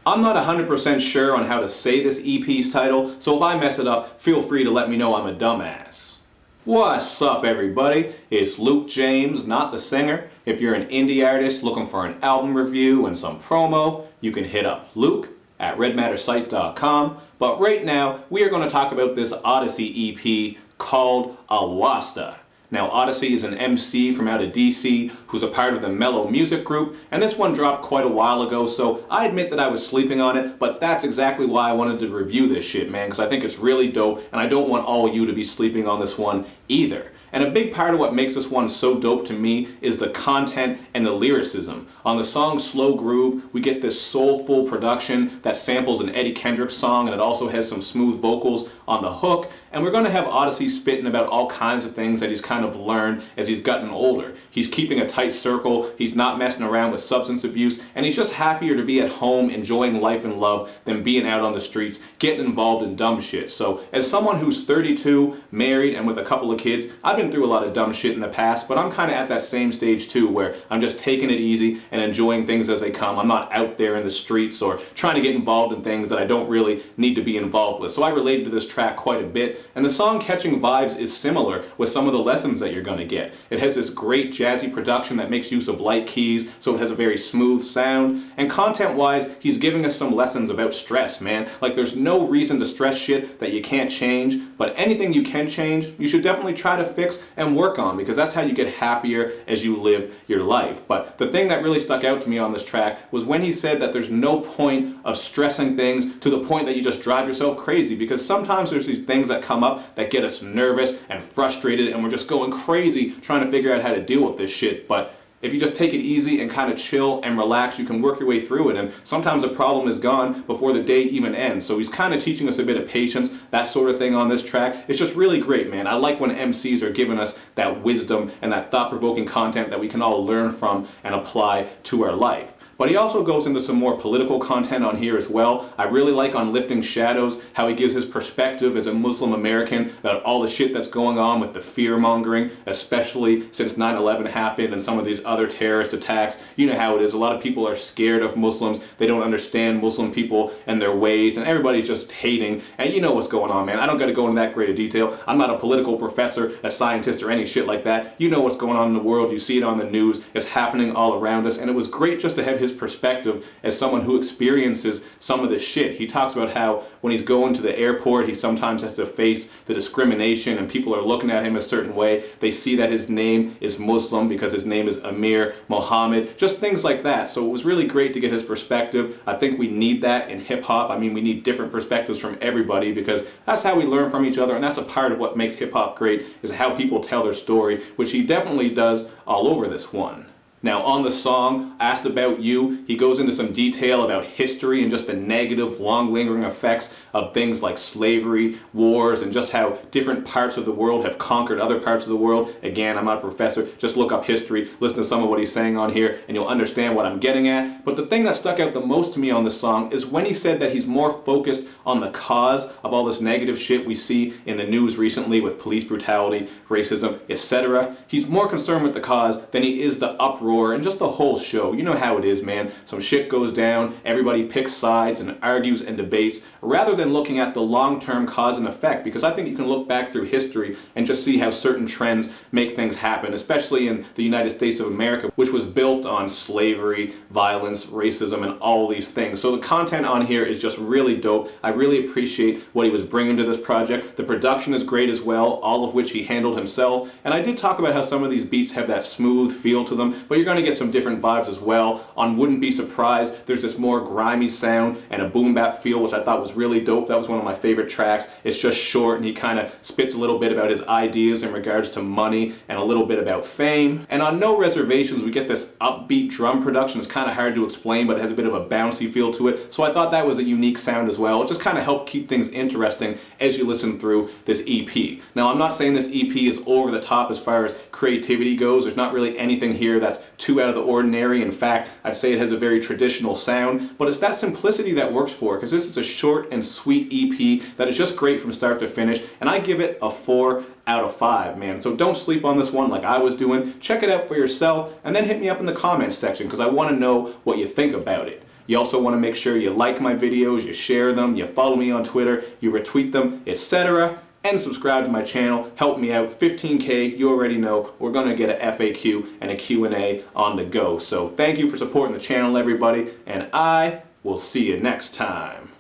I'm not 100% sure on how to say this EP's title, so if I mess it up, feel free to let me know I'm a dumbass. What's up everybody? It's Luke James, not the singer. If you're an indie artist looking for an album review and some promo, you can hit up Luke at redmattersite.com. But right now, we are going to talk about this Oddisee EP called Alwasta. Now, Oddisee is an MC from out of DC who's a part of the Mellow Music Group, and this one dropped quite a while ago, so I admit that I was sleeping on it, but that's exactly why I wanted to review this shit, man, because I think it's really dope, and I don't want all of you to be sleeping on this one either. And a big part of what makes this one so dope to me is the content and the lyricism. On the song Slow Groove, we get this soulful production that samples an Eddie Kendricks song, and it also has some smooth vocals on the hook. And we're going to have Oddisee spitting about all kinds of things that he's kind of learned as he's gotten older. He's keeping a tight circle, he's not messing around with substance abuse, and he's just happier to be at home enjoying life and love than being out on the streets getting involved in dumb shit. So as someone who's 32, married, and with a couple of kids, I've been through a lot of dumb shit in the past, but I'm kind of at that same stage too, where I'm just taking it easy and enjoying things as they come. I'm not out there in the streets or trying to get involved in things that I don't really need to be involved with. So I related to this track quite a bit, and the song Catching Vibes is similar with some of the lessons that you're going to get. It has this great jazzy production that makes use of light keys, so it has a very smooth sound, and content-wise, he's giving us some lessons about stress, man. Like, there's no reason to stress shit that you can't change, but anything you can change, you should definitely try to fix and work on, because that's how you get happier as you live your life. But the thing that really stuck out to me on this track was when he said that there's no point of stressing things to the point that you just drive yourself crazy, because sometimes there's these things that come up that get us nervous and frustrated, and we're just going crazy trying to figure out how to deal with this shit. But if you just take it easy and kind of chill and relax, you can work your way through it, and sometimes the problem is gone before the day even ends. So he's kind of teaching us a bit of patience, that sort of thing on this track. It's just really great, man. I like when MCs are giving us that wisdom and that thought-provoking content that we can all learn from and apply to our life. But he also goes into some more political content on here as well. I really like on Lifting Shadows how he gives his perspective as a Muslim American about all the shit that's going on with the fear-mongering, especially since 9/11 happened and some of these other terrorist attacks. You know how it is. A lot of people are scared of Muslims. They don't understand Muslim people and their ways, and everybody's just hating. And you know what's going on, man. I don't got to go into that great a detail. I'm not a political professor, a scientist, or any shit like that. You know what's going on in the world. You see it on the news. It's happening all around us, and it was great just to have his perspective as someone who experiences some of this shit. He talks about how when he's going to the airport, he sometimes has to face the discrimination and people are looking at him a certain way. They see that his name is Muslim because his name is Amir Mohammed, just things like that. So it was really great to get his perspective. I think we need that in hip-hop. I mean, we need different perspectives from everybody because that's how we learn from each other, and that's a part of what makes hip-hop great, is how people tell their story, which he definitely does all over this one. Now on the song, Asked About You, he goes into some detail about history and just the negative, long-lingering effects of things like slavery, wars, and just how different parts of the world have conquered other parts of the world. Again, I'm not a professor, just look up history, listen to some of what he's saying on here, and you'll understand what I'm getting at. But the thing that stuck out the most to me on this song is when he said that he's more focused on the cause of all this negative shit we see in the news recently with police brutality, racism, etc. He's more concerned with the cause than he is the uproar and just the whole show. You know how it is, man. Some shit goes down, everybody picks sides and argues and debates, rather than looking at the long-term cause and effect, because I think you can look back through history and just see how certain trends make things happen, especially in the United States of America, which was built on slavery, violence, racism, and all these things. So the content on here is just really dope. I really appreciate what he was bringing to this project. The production is great as well, all of which he handled himself, and I did talk about how some of these beats have that smooth feel to them, but you're going to get some different vibes as well. On Wouldn't Be Surprised, there's this more grimy sound and a boom bap feel, which I thought was really dope. That was one of my favorite tracks. It's just short, and he kind of spits a little bit about his ideas in regards to money and a little bit about fame. And on No Reservations, we get this upbeat drum production. It's kind of hard to explain, but it has a bit of a bouncy feel to it. So I thought that was a unique sound as well. It just kind of helped keep things interesting as you listen through this EP. Now, I'm not saying this EP is over the top as far as creativity goes. There's not really anything here that's too out of the ordinary. In fact, I'd say it has a very traditional sound, but it's that simplicity that works for it, because this is a short and sweet EP that is just great from start to finish, and I give it a 4 out of 5, man. So don't sleep on this one like I was doing. Check it out for yourself, and then hit me up in the comments section, because I want to know what you think about it. You also want to make sure you like my videos, you share them, you follow me on Twitter, you retweet them, etc. And subscribe to my channel. Help me out. 15K, you already know, we're going to get a FAQ and a Q&A on the go. So thank you for supporting the channel, everybody, and I will see you next time.